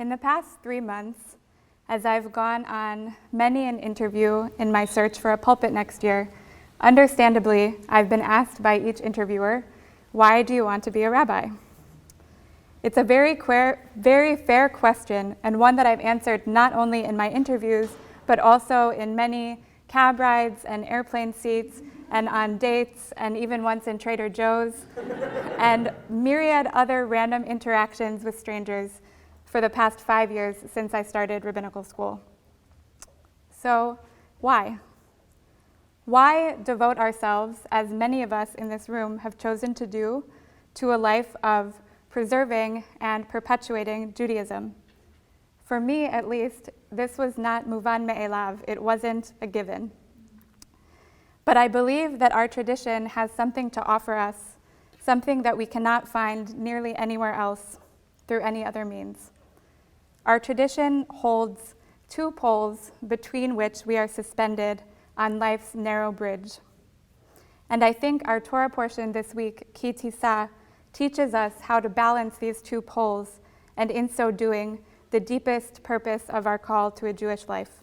In the past 3 months, as I've gone on many an interview in my search for a pulpit next year, understandably, I've been asked by each interviewer, why do you want to be a rabbi? It's a very fair question, and one that I've answered not only in my interviews, but also in many cab rides and airplane seats, and on dates, and even once in Trader Joe's, and myriad other random interactions with strangers for the past 5 years since I started rabbinical school. So, why? Why devote ourselves, as many of us in this room have chosen to do, to a life of preserving and perpetuating Judaism? For me, at least, this was not muvan me'elav. It wasn't a given. But I believe that our tradition has something to offer us, something that we cannot find nearly anywhere else through any other means. Our tradition holds 2 poles between which we are suspended on life's narrow bridge. And I think our Torah portion this week, Ki Tisa, teaches us how to balance these 2 poles, and in so doing, the deepest purpose of our call to a Jewish life.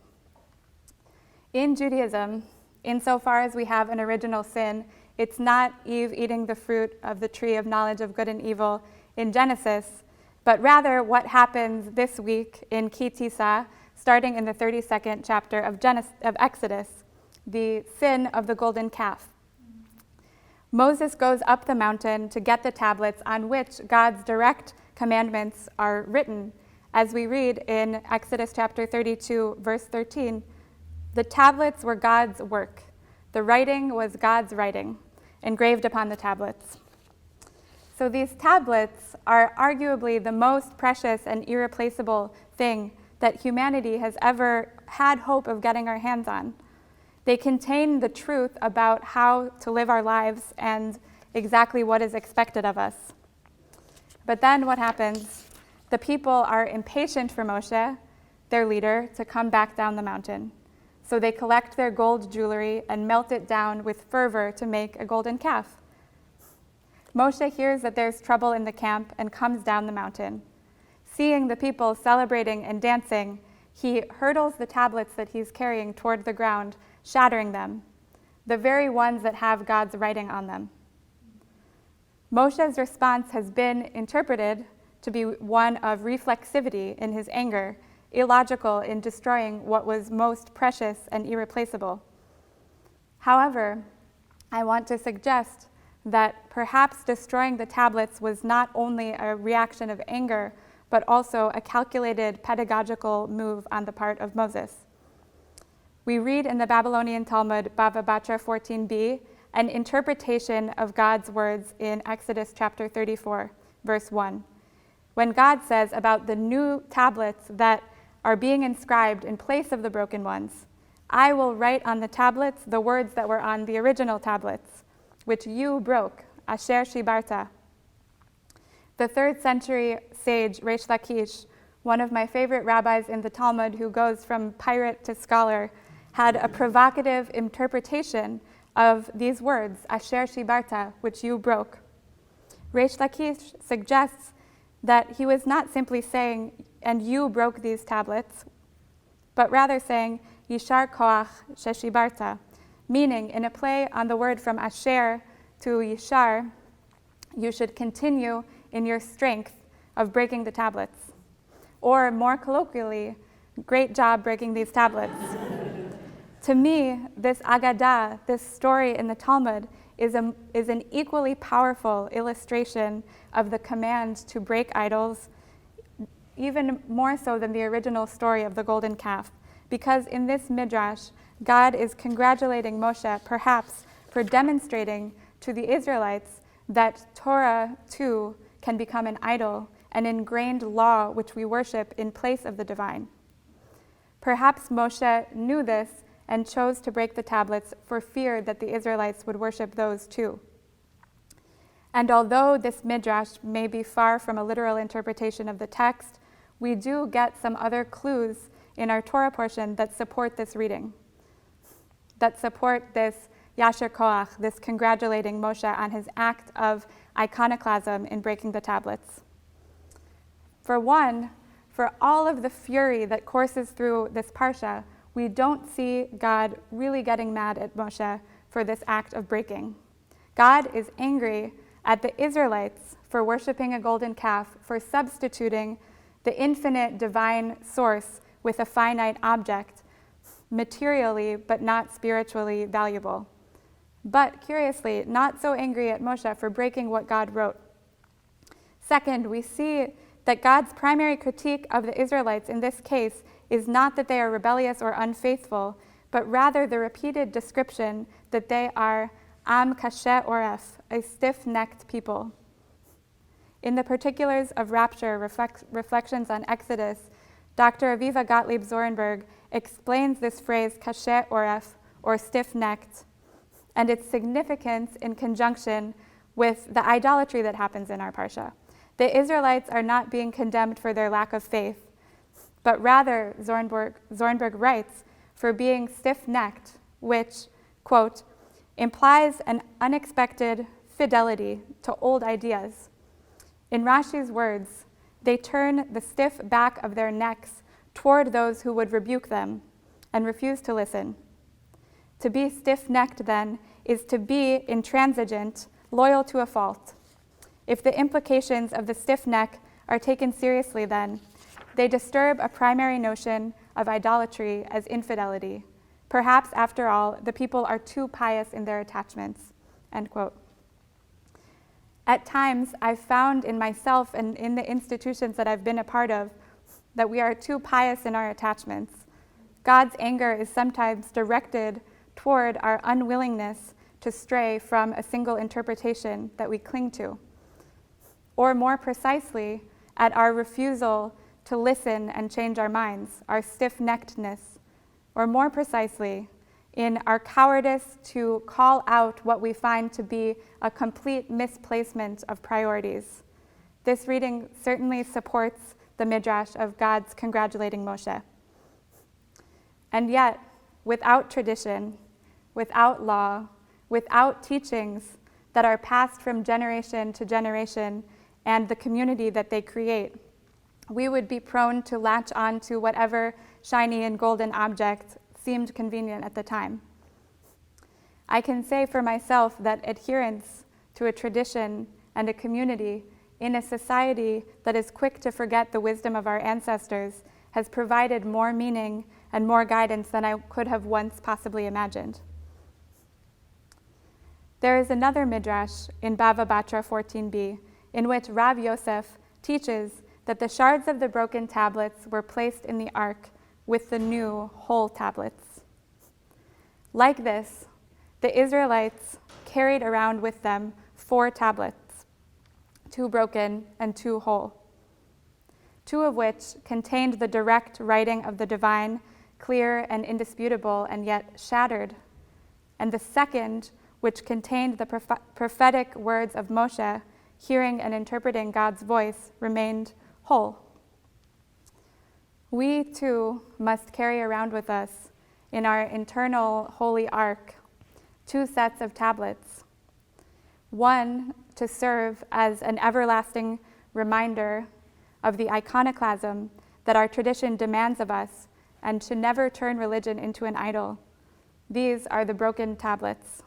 In Judaism, insofar as we have an original sin, it's not Eve eating the fruit of the tree of knowledge of good and evil in Genesis, but rather what happens this week in Ki Tisa, starting in the 32nd chapter of Exodus, the sin of the golden calf. Moses goes up the mountain to get the tablets on which God's direct commandments are written. As we read in Exodus chapter 32, verse 13, the tablets were God's work. The writing was God's writing, engraved upon the tablets. So these tablets are arguably the most precious and irreplaceable thing that humanity has ever had hope of getting our hands on. They contain the truth about how to live our lives and exactly what is expected of us. But then what happens? The people are impatient for Moshe, their leader, to come back down the mountain. So they collect their gold jewelry and melt it down with fervor to make a golden calf. Moshe hears that there's trouble in the camp and comes down the mountain. Seeing the people celebrating and dancing, he hurtles the tablets that he's carrying toward the ground, shattering them, the very ones that have God's writing on them. Moshe's response has been interpreted to be one of reflexivity in his anger, illogical in destroying what was most precious and irreplaceable. However, I want to suggest that perhaps destroying the tablets was not only a reaction of anger, but also a calculated pedagogical move on the part of Moses. We read in the Babylonian Talmud, Bava Batra 14b, an interpretation of God's words in Exodus chapter 34, verse 1, when God says about the new tablets that are being inscribed in place of the broken ones, I will write on the tablets the words that were on the original tablets, which you broke, asher shibarta. The 3rd century sage Reish Lakish, one of my favorite rabbis in the Talmud who goes from pirate to scholar, had a provocative interpretation of these words, asher shibarta, which you broke. Reish Lakish suggests that he was not simply saying, and you broke these tablets, but rather saying, yishar koach sheshibarta, meaning in a play on the word from asher to yishar, you should continue in your strength of breaking the tablets. Or more colloquially, great job breaking these tablets. To me, this Agadah, this story in the Talmud, is an equally powerful illustration of the command to break idols, even more so than the original story of the golden calf. Because in this midrash, God is congratulating Moshe, perhaps, for demonstrating to the Israelites that Torah, too, can become an idol, an ingrained law which we worship in place of the divine. Perhaps Moshe knew this and chose to break the tablets for fear that the Israelites would worship those too. And although this midrash may be far from a literal interpretation of the text, we do get some other clues in our Torah portion that support this reading, that support this Yasher Koach, this congratulating Moshe on his act of iconoclasm in breaking the tablets. For one, for all of the fury that courses through this parsha, we don't see God really getting mad at Moshe for this act of breaking. God is angry at the Israelites for worshiping a golden calf, for substituting the infinite divine source with a finite object, materially but not spiritually valuable. But curiously, not so angry at Moshe for breaking what God wrote. Second, we see that God's primary critique of the Israelites in this case is not that they are rebellious or unfaithful, but rather the repeated description that they are am kashe oref, a stiff-necked people. In the particulars of Rapture, Reflections on Exodus, Dr. Aviva Gottlieb Zorenberg explains this phrase kashe oref, or stiff-necked, and its significance in conjunction with the idolatry that happens in our parsha. The Israelites are not being condemned for their lack of faith, but rather, Zorenberg writes, for being stiff-necked, which, quote, implies an unexpected fidelity to old ideas. In Rashi's words, they turn the stiff back of their necks toward those who would rebuke them and refuse to listen. To be stiff-necked, then, is to be intransigent, loyal to a fault. If the implications of the stiff neck are taken seriously, then, they disturb a primary notion of idolatry as infidelity. Perhaps, after all, the people are too pious in their attachments, end quote. At times, I've found in myself and in the institutions that I've been a part of that we are too pious in our attachments. God's anger is sometimes directed toward our unwillingness to stray from a single interpretation that we cling to, or more precisely, at our refusal to listen and change our minds, our stiff-neckedness, or more precisely, in our cowardice to call out what we find to be a complete misplacement of priorities. This reading certainly supports the midrash of God's congratulating Moshe. And yet, without tradition, without law, without teachings that are passed from generation to generation and the community that they create, we would be prone to latch on to whatever shiny and golden object seemed convenient at the time. I can say for myself that adherence to a tradition and a community in a society that is quick to forget the wisdom of our ancestors has provided more meaning and more guidance than I could have once possibly imagined. There is another midrash in Bava Batra 14b in which Rav Yosef teaches that the shards of the broken tablets were placed in the ark with the new whole tablets. Like this, the Israelites carried around with them 4 tablets, 2 broken and 2 whole, 2 of which contained the direct writing of the divine, clear and indisputable, and yet shattered, and the second, which contained the prophetic words of Moshe, hearing and interpreting God's voice, remained whole. We, too, must carry around with us in our internal holy ark 2 sets of tablets. One to serve as an everlasting reminder of the iconoclasm that our tradition demands of us and to never turn religion into an idol. These are the broken tablets.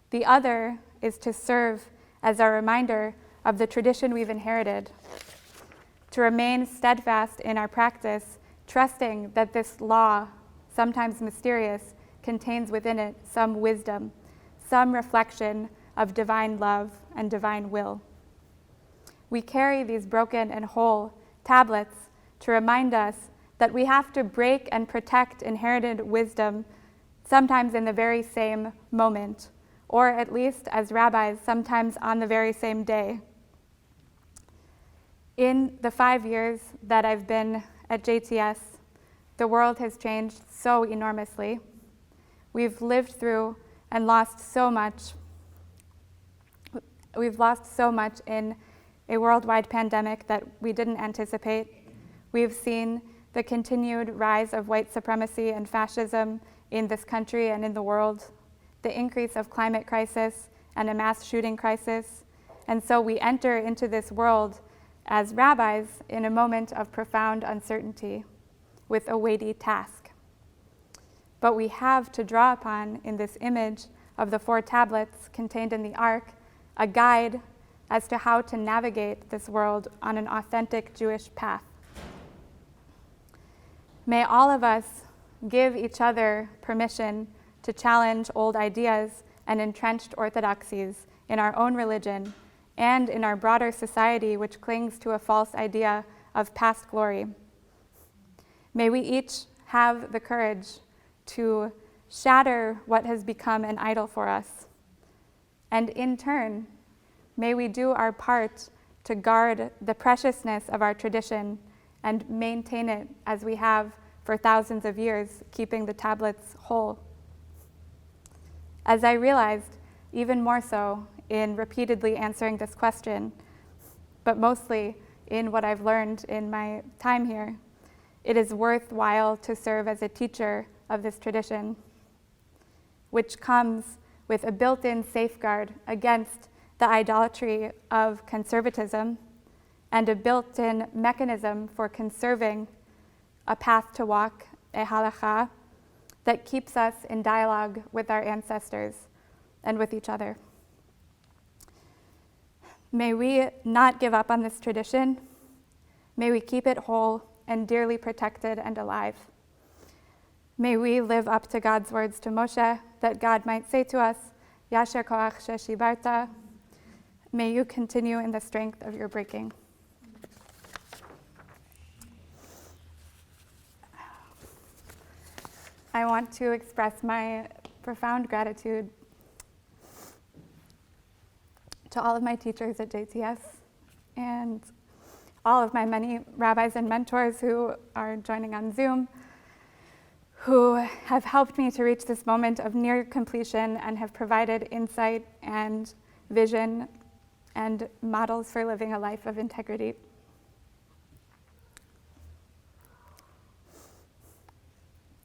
The other is to serve as a reminder of the tradition we've inherited, to remain steadfast in our practice, trusting that this law, sometimes mysterious, contains within it some wisdom, some reflection of divine love and divine will. We carry these broken and whole tablets to remind us that we have to break and protect inherited wisdom, sometimes in the very same moment, or at least as rabbis, sometimes on the very same day. In the 5 years that I've been at JTS, the world has changed so enormously. We've lived through and lost so much. We've lost so much in a worldwide pandemic that we didn't anticipate. We've seen the continued rise of white supremacy and fascism in this country and in the world, the increase of climate crisis and a mass shooting crisis. And so we enter into this world as rabbis in a moment of profound uncertainty with a weighty task. But we have to draw upon, in this image of the 4 tablets contained in the Ark, a guide as to how to navigate this world on an authentic Jewish path. May all of us give each other permission to challenge old ideas and entrenched orthodoxies in our own religion and in our broader society, which clings to a false idea of past glory. May we each have the courage to shatter what has become an idol for us. And in turn, may we do our part to guard the preciousness of our tradition and maintain it as we have for thousands of years, keeping the tablets whole. As I realized, even more so in repeatedly answering this question, but mostly in what I've learned in my time here, it is worthwhile to serve as a teacher of this tradition, which comes with a built-in safeguard against the idolatry of conservatism and a built-in mechanism for conserving a path to walk, a halakha, that keeps us in dialogue with our ancestors and with each other. May we not give up on this tradition. May we keep it whole and dearly protected and alive. May we live up to God's words to Moshe, that God might say to us, Yasher koach sheshibarta. May you continue in the strength of your breaking. I want to express my profound gratitude to all of my teachers at JTS and all of my many rabbis and mentors who are joining on Zoom, who have helped me to reach this moment of near completion and have provided insight and vision and models for living a life of integrity.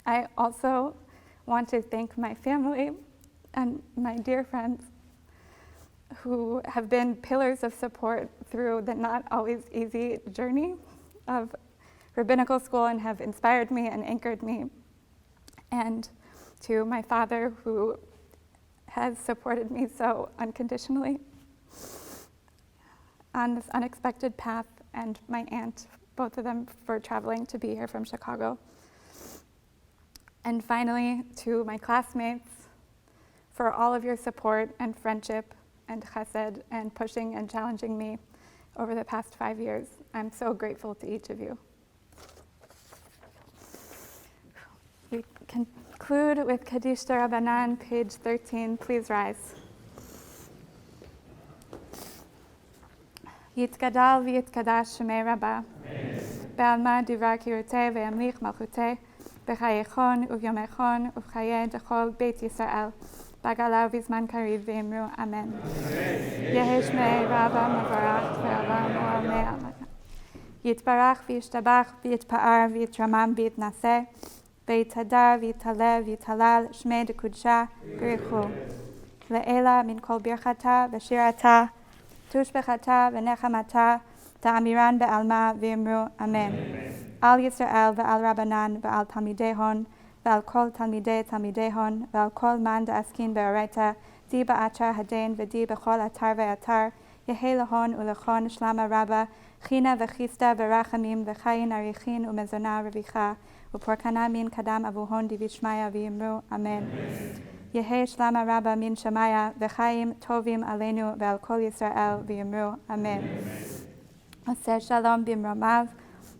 I also want to thank my family and my dear friends who have been pillars of support through the not always easy journey of rabbinical school and have inspired me and anchored me. And to my father, who has supported me so unconditionally on this unexpected path, and my aunt, both of them for traveling to be here from Chicago. And finally, to my classmates, for all of your support and friendship and chesed and pushing and challenging me over the past 5 years. I'm so grateful to each of you. We conclude with Kaddish D'Rabbanan, page 13. Please rise. Yitkadal v'yitkadash shemei Rabbah. Be'alma divar kirutei ve'yamlich malchutei. B'chayechon uvyomechon uv'chayei dechol Beit Yisrael. Bagala v'zman kariv ve'imru Amen. Yehi shmei Rabbah mavarach ve'olam u'amei almana. Yitbarach v'yishtabach v'yitpa'ar v'yitramam v'yitnaseh. V'yitadar v'yitaleh v'yitalal shmei dekudsha b'richu. Le'ela min kol birchata v'shirata. Tushbechata v'nechamata ta'amiran be'alma v'imru Amen. Al Yisrael ve'al Rabbanan ve'al Talmidei ve'al kol Talmidei ve'al kol man da'askin be'oraita di ba'achar hadain v'di b'chol atar ve'atar Yehei lahon u'lechon shlama rabba china v'chista v'rachamim v'chayin arichin u'mezona revicha u'porkana min kadam avuhon divishmaya v'imru Amen. Yehei shlama rabba min shamaya v'chaim tovim aleinu ve'al kol Yisrael v'imru Amen. Aseh shalom bimromav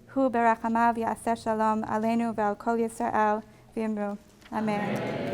hu berachamav yaseh shalom aleinu ve'al kol Yisrael v'imru Amen.